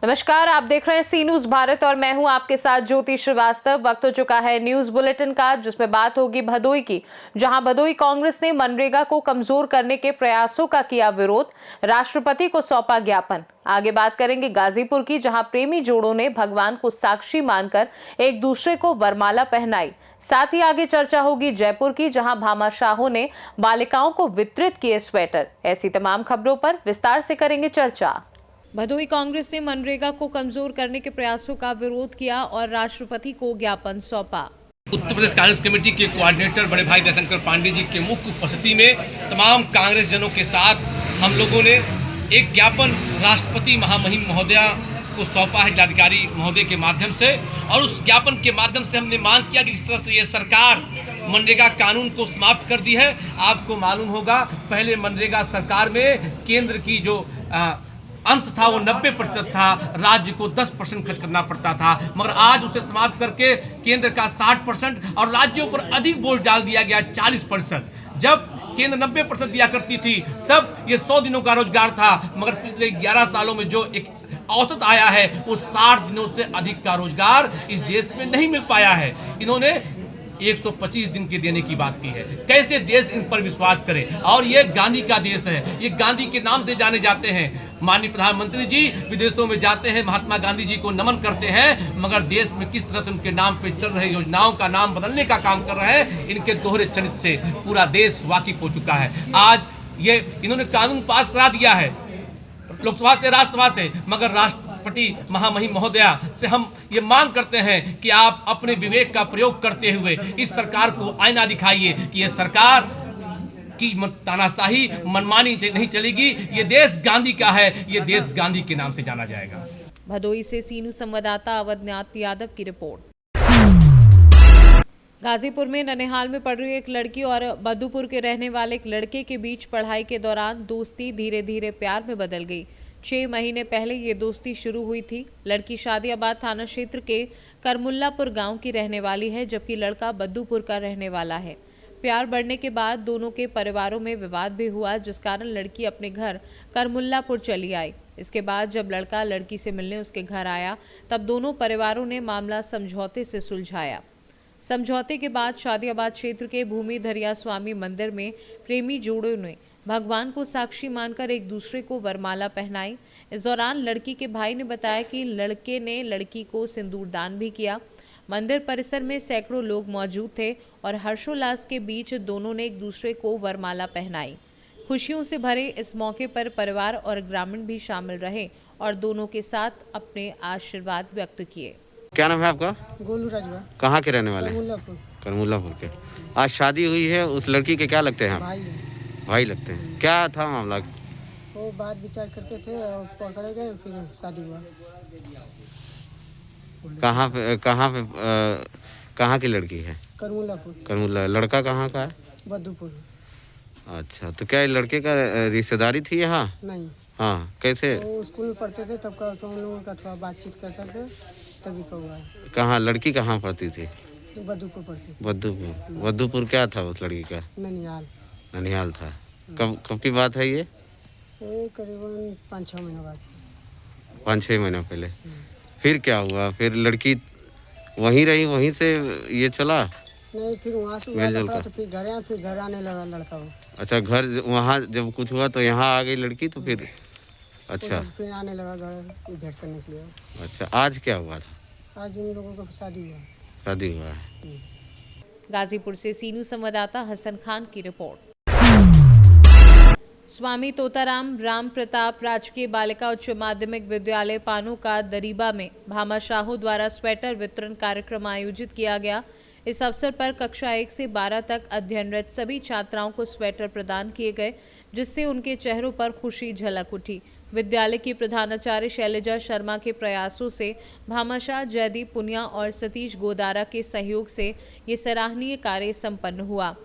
नमस्कार, आप देख रहे हैं सी न्यूज भारत और मैं हूं आपके साथ ज्योति श्रीवास्तव। वक्त हो चुका है न्यूज बुलेटिन का, जिसमें बात होगी भदोई की, जहां भदोई कांग्रेस ने मनरेगा को कमजोर करने के प्रयासों का किया विरोध, राष्ट्रपति को सौंपा ज्ञापन। आगे बात करेंगे गाजीपुर की, जहां प्रेमी जोड़ों ने भगवान को साक्षी मानकर एक दूसरे को वरमाला पहनाई। साथ ही आगे चर्चा होगी जयपुर की, जहां भामाशाहों ने बालिकाओं को वितरित किए स्वेटर। ऐसी तमाम खबरों पर विस्तार से करेंगे चर्चा। भदोई कांग्रेस ने मनरेगा को कमजोर करने के प्रयासों का विरोध किया और राष्ट्रपति को ज्ञापन सौंपा। उत्तर प्रदेश कांग्रेस कमेटी के कोऑर्डिनेटर बड़े भाई दयाशंकर पांडे जी के मुख्य उपस्थिति में तमाम कांग्रेस जनों के साथ हम लोगों ने एक ज्ञापन राष्ट्रपति महामहिम महोदया को सौंपा है, जिलाधिकारी महोदय के माध्यम से। और उस ज्ञापन के माध्यम से हमने मांग किया कि जिस तरह से ये सरकार मनरेगा कानून को समाप्त कर दी है। आपको मालूम होगा, पहले मनरेगा सरकार में केंद्र की जो अंश था वो 90% था, राज्य को 10% खर्च करना पड़ता था, मगर आज उसे समाप्त करके केंद्र का 60% और राज्यों पर अधिक बोझ डाल दिया गया 40%। जब केंद्र 90% दिया करती थी तब ये 100 दिनों का रोजगार था, मगर पिछले 11 सालों में जो एक औसत आया है वो 60 दिनों से अधिक का रोजगार इस देश में नहीं मिल पाया है। इन्होंने 125 दिन के देने की बात की है। कैसे देश इन पर विश्वास करे? और ये गांधी का देश है, ये गांधी के नाम से जाने जाते हैं। माननीय प्रधानमंत्री जी विदेशों में जाते हैं, महात्मा गांधी जी को नमन करते हैं, मगर देश में किस तरह से उनके नाम पे चल रहे योजनाओं का नाम बदलने का काम कर रहे हैं, इनके दोहरे चरित्र से पूरा देश वाकिफ हो चुका है। आज ये इन्होंने कानून पास करा दिया है लोकसभा से, राज्यसभा से, मगर राष्ट्रपति महामहिम महोदया से हम ये मांग करते हैं कि आप अपने विवेक का प्रयोग करते हुए इस सरकार को आईना दिखाइए कि ये सरकार की तानाशाही मनमानी नहीं चलेगी। ये देश गांधी का है, ये देश गांधी के नाम से जाना जाएगा। भदोई से सी न्यूज संवाददाता अवधनाथ यादव की रिपोर्ट। गाजीपुर में ननिहाल में पढ़ रही एक लड़की और बद्दूपुर के रहने वाले एक लड़के के बीच पढ़ाई के दौरान दोस्ती धीरे धीरे प्यार में बदल गई। 6 महीने पहले ये दोस्ती शुरू हुई थी। लड़की शादियाबाद थाना क्षेत्र के करमुल्लापुर गांव की रहने वाली है, जबकि लड़का बद्दूपुर का रहने वाला है। प्यार बढ़ने के बाद दोनों के परिवारों में विवाद भी हुआ, जिस कारण लड़की अपने घर करमुल्लापुर चली आई। इसके बाद जब लड़का लड़की से मिलने उसके घर आया, तब दोनों परिवारों ने मामला समझौते से सुलझाया। समझौते के बाद शादियाबाद क्षेत्र के भूमि धरिया स्वामी मंदिर में प्रेमी जोड़ों ने भगवान को साक्षी मानकर एक दूसरे को वरमाला पहनाई। इस दौरान लड़की के भाई ने बताया कि लड़के ने लड़की को सिंदूर दान भी किया। मंदिर परिसर में सैकड़ों लोग मौजूद थे और हर्षोल्लास के बीच दोनों ने एक दूसरे को वरमाला पहनाई। खुशियों से भरे इस मौके पर परिवार और ग्रामीण भी शामिल रहे और दोनों के साथ अपने आशीर्वाद व्यक्त किए। क्या नाम है आपका? गोलू राजवा। कहाँ के रहने वाले? करमुल्लापुर। करमुल्लापुर के। आज शादी हुई है, उस लड़की के क्या लगते हैं? भाई भाई लगते हैं। क्या था मामला? वो बात विचार करते थे और पकड़े गए, फिर शादी हुआ। कहाँ की लड़की है? करमुल्लापुर। करमुल्ला। लड़का कहाँ का है? बद्दूपुर। अच्छा, तो क्या लड़के का रिश्तेदारी थी यहाँ? नहीं। हाँ, कैसे? वो स्कूल में पढ़ते थे तब का, तो हम लोगों का थोड़ा बातचीत करते थे, तभी का हुआ है। कहाँ लड़की कहाँ पढ़ती थी? बद्दूपुर पढ़ती। बद्दूपुर। बद्दूपुर क्या था उस लड़की का? ननिहाल। ननिहाल था। कब की बात है ये? करीबन 5-6 महीना बाद। 5-6 महीना पहले। फिर क्या हुआ? फिर लड़की वहीं रही, वहीं से ये चला? नहीं, फिर वहाँ से हुआ लड़का, तो फिर घर आने लगा लड़का वो। अच्छा, घर वहाँ जब कुछ हुआ तो यहाँ आ गई लड़की, तो फिर अच्छा फिर आने लगा घर भेंट करने के लिए। अच्छा, आज क्या हुआ था? आज उन लोगों का शादी हुआ। शादी हुआ है। गाजीपुर से सी न्यूज संवाददाता हसन खान की रिपोर्ट। स्वामी तोताराम राम प्रताप राजकीय बालिका उच्च माध्यमिक विद्यालय पानू का दरीबा में भामाशाहों द्वारा स्वेटर वितरण कार्यक्रम आयोजित किया गया। इस अवसर पर कक्षा 1 से 12 तक अध्ययनरत सभी छात्राओं को स्वेटर प्रदान किए गए, जिससे उनके चेहरों पर खुशी झलक उठी। विद्यालय की प्रधानाचार्य शैलजा शर्मा के प्रयासों से भामाशाह जयदीप पुनिया और सतीश गोदारा के सहयोग से ये सराहनीय कार्य संपन्न हुआ।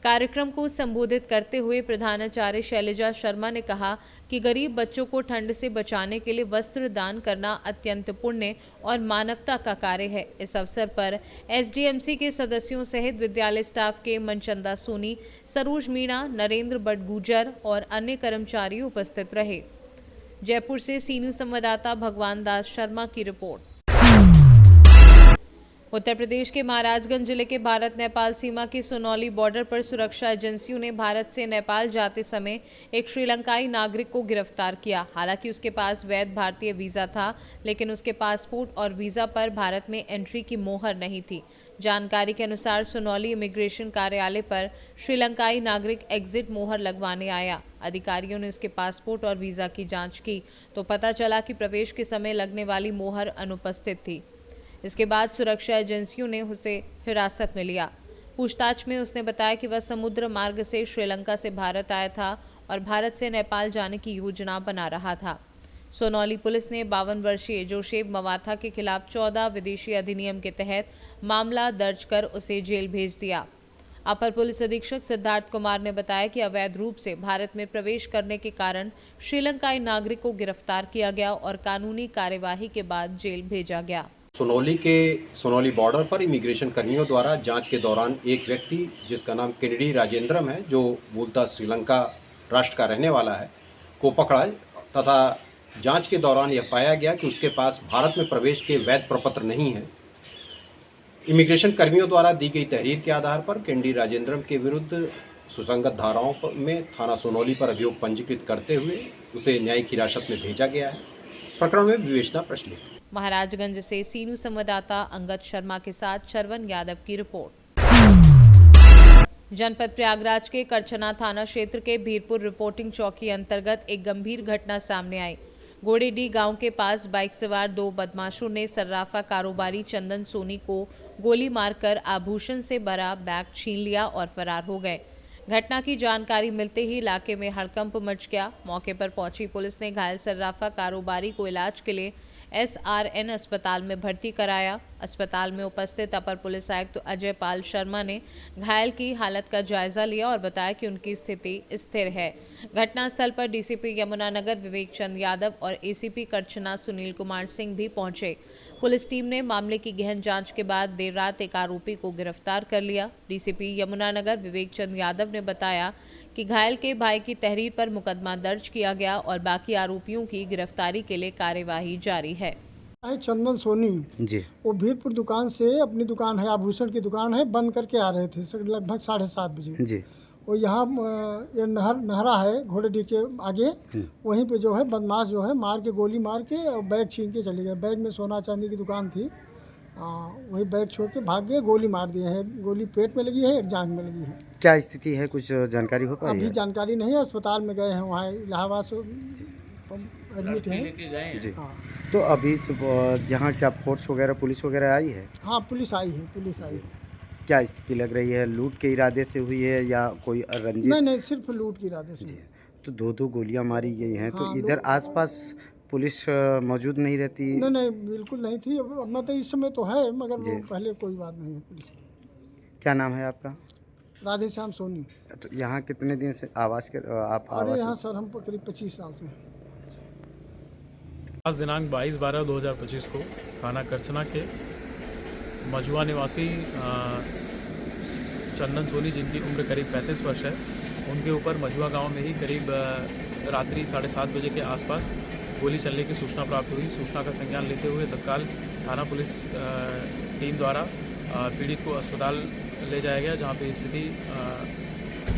कार्यक्रम को संबोधित करते हुए प्रधानाचार्य शैलजा शर्मा ने कहा कि गरीब बच्चों को ठंड से बचाने के लिए वस्त्र दान करना अत्यंत पुण्य और मानवता का कार्य है। इस अवसर पर एसडीएमसी के सदस्यों सहित विद्यालय स्टाफ के मनचंदा सोनी, सरोज मीणा, नरेंद्र बडगुजर और अन्य कर्मचारी उपस्थित रहे। जयपुर से सीनू संवाददाता भगवान दास शर्मा की रिपोर्ट। उत्तर प्रदेश के महाराजगंज जिले के भारत नेपाल सीमा की सोनौली बॉर्डर पर सुरक्षा एजेंसियों ने भारत से नेपाल जाते समय एक श्रीलंकाई नागरिक को गिरफ्तार किया। हालांकि उसके पास वैध भारतीय वीजा था, लेकिन उसके पासपोर्ट और वीजा पर भारत में एंट्री की मोहर नहीं थी। जानकारी के अनुसार सोनौली इमिग्रेशन कार्यालय पर श्रीलंकाई नागरिक एग्जिट मोहर लगवाने आया। अधिकारियों ने उसके पासपोर्ट और वीजा की जांच की तो पता चला कि प्रवेश के समय लगने वाली मोहर अनुपस्थित थी। इसके बाद सुरक्षा एजेंसियों ने उसे हिरासत में लिया। पूछताछ में उसने बताया कि वह समुद्र मार्ग से श्रीलंका से भारत आया था और भारत से नेपाल जाने की योजना बना रहा था। सोनौली पुलिस ने 52 वर्षीय जोशेफ मवाथा के खिलाफ 14 विदेशी अधिनियम के तहत मामला दर्ज कर उसे जेल भेज दिया। अपर पुलिस अधीक्षक सिद्धार्थ कुमार ने बताया कि अवैध रूप से भारत में प्रवेश करने के कारण श्रीलंकाई नागरिक को गिरफ्तार किया गया और कानूनी कार्यवाही के बाद जेल भेजा गया। सोनौली बॉर्डर पर इमिग्रेशन कर्मियों द्वारा जांच के दौरान एक व्यक्ति जिसका नाम केनेडी राजेंद्रम है, जो मूलतः श्रीलंका राष्ट्र का रहने वाला है, को पकड़ा तथा जांच के दौरान यह पाया गया कि उसके पास भारत में प्रवेश के वैध प्रपत्र नहीं है। इमिग्रेशन कर्मियों द्वारा दी गई तहरीर के आधार पर केनेडी राजेंद्रम के विरुद्ध सुसंगत धाराओं में थाना सोनौली पर अभियोग पंजीकृत करते हुए उसे न्यायिक हिरासत में भेजा गया है। प्रकरण में विवेचना प्रचलित। महाराजगंज से सीनू संवाददाता अंगद शर्मा के साथ शरवण यादव की रिपोर्ट। जनपद प्रयागराज के करछना थाना क्षेत्र के भीरपुर रिपोर्टिंग चौकी अंतर्गत एक गंभीर घटना सामने आई। गोड़ेडी गांव के पास बाइक सवार 2 बदमाशों ने सर्राफा कारोबारी चंदन सोनी को गोली मारकर आभूषण से भरा बैग छीन लिया और फरार हो गए। घटना की जानकारी मिलते ही इलाके में हड़कंप मच गया। मौके पर पहुंची पुलिस ने घायल सर्राफा कारोबारी को इलाज के लिए SRN अस्पताल में भर्ती कराया। अस्पताल में उपस्थित अपर पुलिस आयुक्त अजय पाल शर्मा ने घायल की हालत का जायजा लिया और बताया कि उनकी स्थिति स्थिर है। घटनास्थल पर डीसीपी यमुनानगर विवेक चंद यादव और ACP करछना सुनील कुमार सिंह भी पहुंचे। पुलिस टीम ने मामले की गहन जांच के बाद देर रात एक आरोपी को गिरफ्तार कर लिया। डीसीपी यमुनानगर विवेक चंद यादव ने बताया कि घायल के भाई की तहरीर पर मुकदमा दर्ज किया गया और बाकी आरोपियों की गिरफ्तारी के लिए कार्यवाही जारी है। चंदन सोनी जी, वो भीरपुर दुकान से, अपनी दुकान है, आभूषण की दुकान है, बंद करके आ रहे थे लगभग 7:30 बजे जी। और यहाँ ये नहरा है घोड़ेडी के आगे, वहीं पे जो है बदमाश जो है मार के, गोली मार के और बैग छीन के चले गए। बैग में सोना चांदी की दुकान थी, वही बैग छोड़ के भाग गए। गोली मार दिए हैं, गोली पेट में लगी है, एक जांघ में लगी है। क्या स्थिति है, कुछ जानकारी हो पाई? अभी जानकारी नहीं है, अस्पताल में गए हैं, वहाँ इलाहाबाद से एडमिट है जी। हाँ। तो अभी तो यहाँ क्या फोर्स वगैरह, पुलिस वगैरह आई है? हाँ, पुलिस आई है, पुलिस आई है। क्या स्थिति लग रही है? लूट के इरादे से हुई है या कोई रंजिश? नहीं, सिर्फ लूट के इरादे से। तो 2 गोलियां मारी गई हैं। हाँ, तो इधर आसपास पुलिस मौजूद नहीं रहती? नहीं, बिल्कुल नहीं थी। अब तो इस समय तो है, मगर वो पहले कोई बात नहीं है पुलिस। क्या नाम है आपका? राधेश्याम सोनी। तो यहाँ कितने दिन से आवास के आप? अरे यहाँ सर हम करीब 25 साल से। आज दिनांक 22/12/2025 को थाना करछना के मजुआ निवासी चंदन सोनी, जिनकी उम्र करीब 35 वर्ष है, उनके ऊपर मजुआ गांव में ही करीब रात्रि 7:30 बजे के आसपास गोली चलने की सूचना प्राप्त हुई। सूचना का संज्ञान लेते हुए तत्काल थाना पुलिस टीम द्वारा पीड़ित को अस्पताल ले जाया गया, जहां पे स्थिति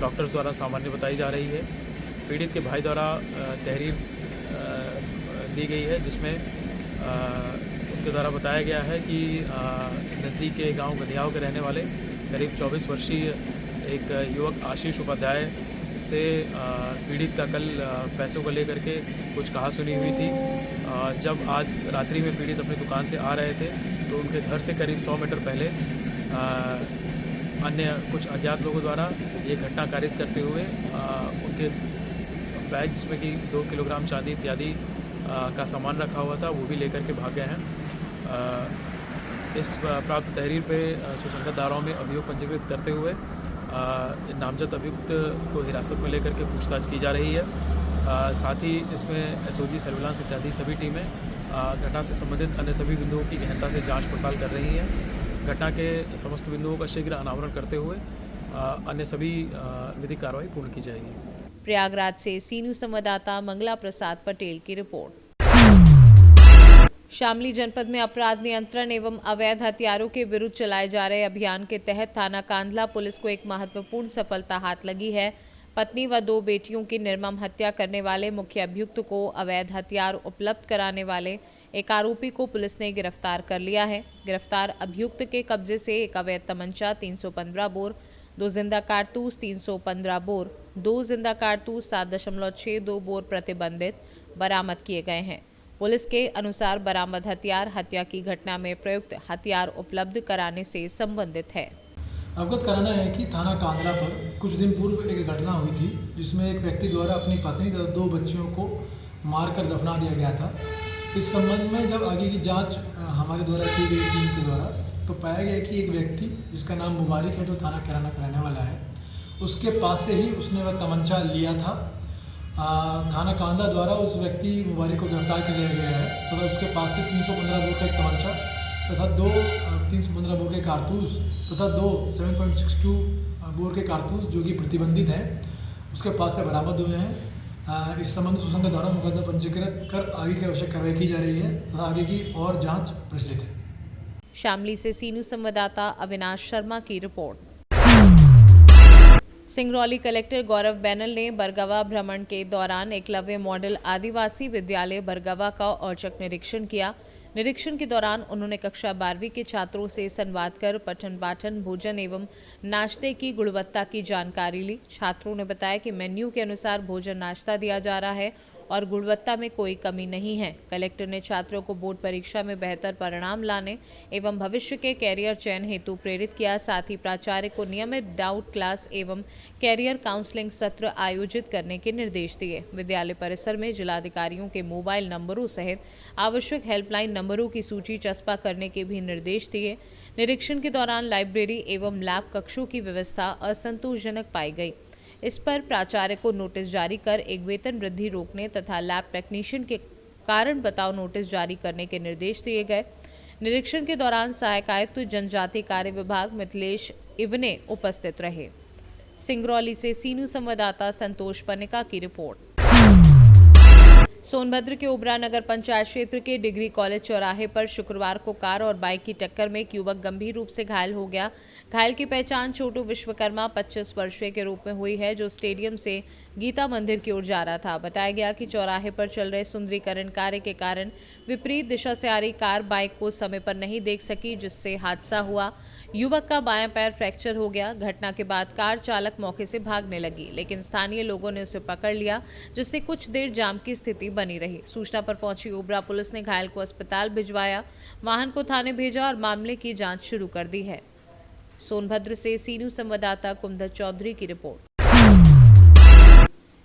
डॉक्टर्स द्वारा सामान्य बताई जा रही है। पीड़ित के भाई द्वारा तहरीर दी गई है, जिसमें उनके द्वारा बताया गया है कि नज़दीक के गांव गधियाओं के रहने वाले करीब 24 वर्षीय एक युवक आशीष उपाध्याय से पीड़ित का कल पैसों को लेकर के कुछ कहासुनी हुई थी। जब आज रात्रि में पीड़ित अपनी दुकान से आ रहे थे तो उनके घर से करीब 100 मीटर पहले अन्य कुछ अज्ञात लोगों द्वारा ये घटना कारित करते हुए उनके बैग, जिसमें कि 2 किलोग्राम चांदी इत्यादि का सामान रखा हुआ था, वो भी लेकर के भाग गए हैं। इस प्राप्त तहरीर पे सुसंगत धाराओं में अभियोग पंजीकृत करते हुए नामजद अभियुक्त को हिरासत में लेकर के पूछताछ की जा रही है। साथ ही इसमें एसओजी, सर्विलांस इत्यादि सभी टीमें घटना से संबंधित अन्य सभी बिंदुओं की गहनता से जांच पड़ताल कर रही हैं। घटना के समस्त बिंदुओं का शीघ्र अनावरण करते हुए अन्य सभी विधिक कार्रवाई पूर्ण की जाएगी। प्रयागराज से सी न्यूज़ संवाददाता मंगला प्रसाद पटेल की रिपोर्ट। शामली जनपद में अपराध नियंत्रण एवं अवैध हथियारों के विरुद्ध चलाए जा रहे अभियान के तहत थाना कांधला पुलिस को एक महत्वपूर्ण सफलता हाथ लगी है। पत्नी व 2 बेटियों की निर्मम हत्या करने वाले मुख्य अभियुक्त को अवैध हथियार उपलब्ध कराने वाले एक आरोपी को पुलिस ने गिरफ्तार कर लिया है। गिरफ्तार अभियुक्त के कब्जे से एक अवैध तमंचा 315 बोर, 2 जिंदा कारतूस 315 बोर, 2 जिंदा कारतूस 7.62 बोर प्रतिबंधित बरामद किए गए हैं। पुलिस के अनुसार बरामद हथियार हत्या की घटना में प्रयुक्त हथियार उपलब्ध कराने से संबंधित है। अवगत कराना है कि थाना कांधला पर कुछ दिन पूर्व एक घटना हुई थी जिसमें एक व्यक्ति द्वारा अपनी पत्नी तथा 2 बच्चियों को मारकर दफना दिया गया था। इस संबंध में जब आगे की जांच हमारे द्वारा की गई टीम के द्वारा तो पाया गया कि एक व्यक्ति जिसका नाम मुबारक है, जो थाना किराना का रहने वाला है, उसके पास से ही उसने वह तमंचा लिया था। थाना कांधला द्वारा उस व्यक्ति मुबारक को गिरफ्तार कर लिया गया है तथा उसके पास से 315 बोर का एक तमंचा तथा 2 315 बोर के कारतूस तथा 2 7.62 बोर के कारतूस जो कि प्रतिबंधित हैं उसके पास से बरामद हुए हैं। इस संबंध में सुसंगत धारा मुकदमा पंजीकृत कर आगे की आवश्यक कार्रवाई की जा रही है तथा आगे की और जांच प्रचलित है। शामली से सी न्यूज़ संवाददाता अविनाश शर्मा की रिपोर्ट। सिंगरौली कलेक्टर गौरव बैनल ने बरगवा भ्रमण के दौरान एकलव्य मॉडल आदिवासी विद्यालय बरगवा का औचक निरीक्षण किया। निरीक्षण के दौरान उन्होंने कक्षा 12वीं के छात्रों से संवाद कर पठन पाठन, भोजन एवं नाश्ते की गुणवत्ता की जानकारी ली। छात्रों ने बताया कि मेन्यू के अनुसार भोजन नाश्ता दिया जा रहा है और गुणवत्ता में कोई कमी नहीं है। कलेक्टर ने छात्रों को बोर्ड परीक्षा में बेहतर परिणाम लाने एवं भविष्य के कैरियर चयन हेतु प्रेरित किया। साथ ही प्राचार्य को नियमित डाउट क्लास एवं कैरियर काउंसलिंग सत्र आयोजित करने के निर्देश दिए। विद्यालय परिसर में जिलाधिकारियों के मोबाइल नंबरों सहित आवश्यक हेल्पलाइन नंबरों की सूची चस्पा करने के भी निर्देश दिए। निरीक्षण के दौरान लाइब्रेरी एवं लैब कक्षों की व्यवस्था असंतोषजनक पाई गई। इस पर प्राचार्य को नोटिस जारी कर एक वेतन वृद्धि रोकने तथा लैब टेक्नीशियन के कारण बताओ नोटिस जारी करने के निर्देश दिए गए। निरीक्षण के दौरान सहायक आयुक्त जनजाति कार्य विभाग मिथिलेश इवने उपस्थित रहे। सिंगरौली से सी न्यूज़ संवाददाता संतोष पनिका की रिपोर्ट। सोनभद्र के ओबरा नगर पंचायत क्षेत्र के डिग्री कॉलेज चौराहे पर शुक्रवार को कार और बाइक की टक्कर में एक युवक गंभीर रूप से घायल हो गया। घायल की पहचान छोटू विश्वकर्मा 25 वर्षीय के रूप में हुई है, जो स्टेडियम से गीता मंदिर की ओर जा रहा था। बताया गया कि चौराहे पर चल रहे सुंदरीकरण कार्य के कारण विपरीत दिशा से आ रही कार बाइक को समय पर नहीं देख सकी, जिससे हादसा हुआ। युवक का बायां पैर फ्रैक्चर हो गया। घटना के बाद कार चालक मौके से भागने लगी, लेकिन स्थानीय लोगों ने उसे पकड़ लिया, जिससे कुछ देर जाम की स्थिति बनी रही। सूचना पर पहुंची ओबरा पुलिस ने घायल को अस्पताल भिजवाया, वाहन को थाने भेजा और मामले की जांच शुरू कर दी है। सोनभद्र से सी न्यूज़ संवाददाता कुंदर चौधरी की रिपोर्ट।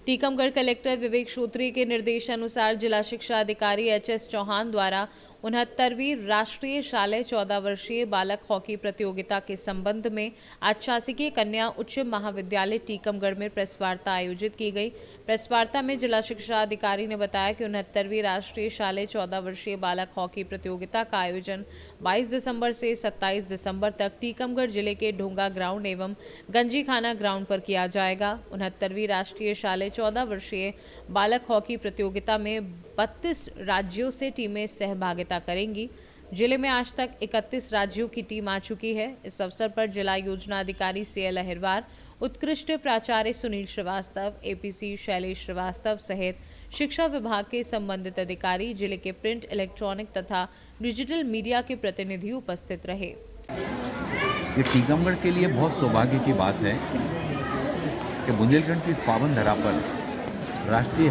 टीकमगढ़ कलेक्टर विवेक श्रोत्री के निर्देशानुसार जिला शिक्षा अधिकारी एच.एस. चौहान द्वारा 69वीं राष्ट्रीय शालेय 14 वर्षीय बालक हॉकी प्रतियोगिता के संबंध में आज शासकीय कन्या उच्च महाविद्यालय टीकमगढ़ में प्रेस वार्ता आयोजित की गई। प्रेस वार्ता में जिला शिक्षा अधिकारी ने बताया कि 69वीं राष्ट्रीय शालेय 14 वर्षीय बालक हॉकी प्रतियोगिता का आयोजन 22 दिसंबर से 27 दिसंबर तक टीकमगढ़ जिले के ढोंगा ग्राउंड एवं गंजीखाना ग्राउंड पर किया जाएगा। 69वीं राष्ट्रीय शालेय 14 वर्षीय बालक हॉकी प्रतियोगिता में 32 राज्यों से टीमें सहभागिता करेंगी। जिले में आज तक 31 राज्यों की टीम आ चुकी है। इस अवसर पर जिला योजना अधिकारी CL अहिरवार, उत्कृष्ट प्राचार्य सुनील श्रीवास्तव, APC शैलेश श्रीवास्तव सहित शिक्षा विभाग के संबंधित अधिकारी, जिले के प्रिंट, इलेक्ट्रॉनिक तथा डिजिटल मीडिया के प्रतिनिधि उपस्थित रहे। ये टीकमगढ़ के लिए बहुत सौभाग्य की बात है कि बुंदेलखंड की इस पावन धरा पर राष्ट्रीय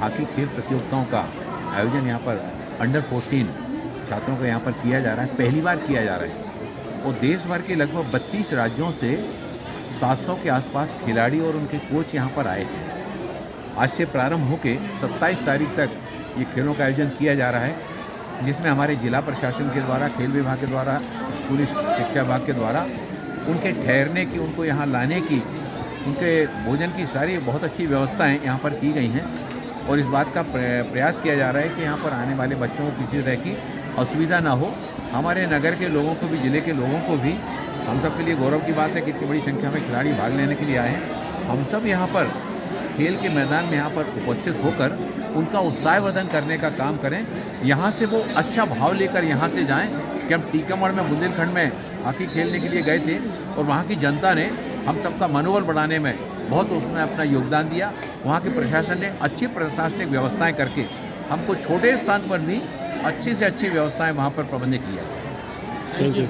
हॉकी खेल प्रतियोगिताओं का आयोजन यहाँ पर अंडर 14 छात्रों को यहाँ पर किया जा रहा है। पहली बार किया जा रहा है और देश भर के लगभग 32 राज्यों से 700 के आसपास खिलाड़ी और उनके कोच यहाँ पर आए हैं। आज से प्रारंभ होकर 27 तारीख तक ये खेलों का आयोजन किया जा रहा है, जिसमें हमारे जिला प्रशासन के द्वारा, खेल विभाग के द्वारा, स्कूली शिक्षा विभाग के द्वारा उनके ठहरने की, उनको यहाँ लाने की, उनके भोजन की सारी बहुत अच्छी व्यवस्थाएं यहाँ पर की गई हैं और इस बात का प्रयास किया जा रहा है कि यहाँ पर आने वाले बच्चों को किसी तरह की असुविधा ना हो। हमारे नगर के लोगों को भी, ज़िले के लोगों को भी, हम सब के लिए गौरव की बात है कि इतनी बड़ी संख्या में खिलाड़ी भाग लेने के लिए आए हैं। हम सब यहाँ पर खेल के मैदान में यहाँ पर उपस्थित होकर उनका उत्साहवर्धन करने का काम करें। यहाँ से वो अच्छा भाव लेकर यहाँ से जाएं कि हम टीकमगढ़ में, बुंदेलखंड में हॉकी खेलने के लिए गए थे और वहाँ की जनता ने हम सबका मनोबल बढ़ाने में बहुत उसमें अपना योगदान दिया। वहाँ के प्रशासन ने अच्छी प्रशासनिक व्यवस्थाएं करके हमको छोटे स्थान पर भी अच्छी से अच्छी व्यवस्थाएं वहाँ पर प्रबंध किया। Thank you.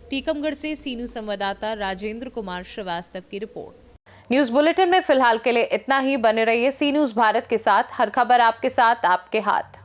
टीकमगढ़ से सीनू संवाददाता राजेंद्र कुमार श्रीवास्तव की रिपोर्ट। न्यूज बुलेटिन में फिलहाल के लिए इतना ही। बने रहिए सी न्यूज भारत के साथ। हर खबर आपके साथ, आपके हाथ।